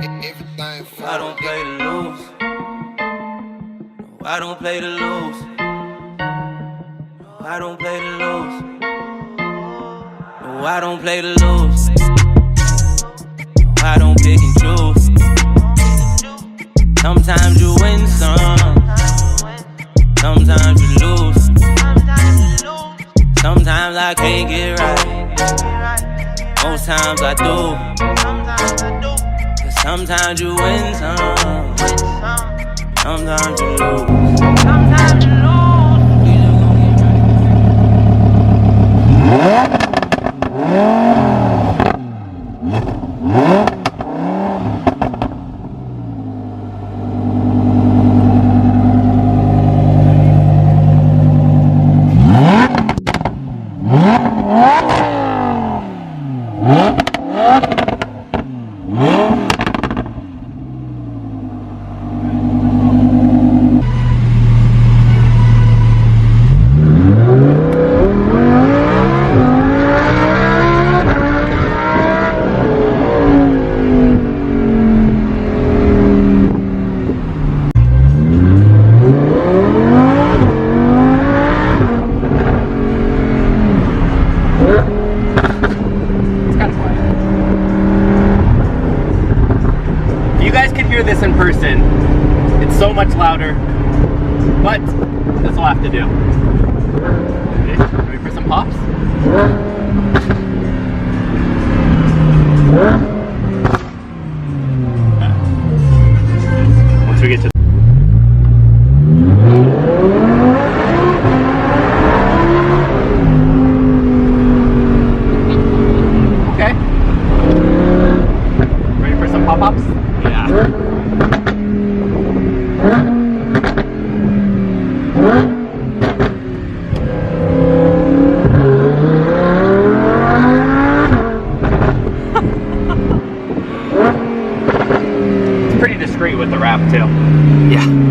I don't play to lose. No, I don't play to lose. No, I don't play to lose. No, I don't play to lose. No, I don't pick and choose. Sometimes you win some. Sometimes you lose. Sometimes I can't get right. Most times I do. Sometimes you win some, sometimes you lose. Sometimes you lose. This in person, it's so much louder, but this will have to do. Ready for some pops? Once we get to okay. Ready for some pop-ups? Yeah. It's pretty discreet with the wrap too. Yeah.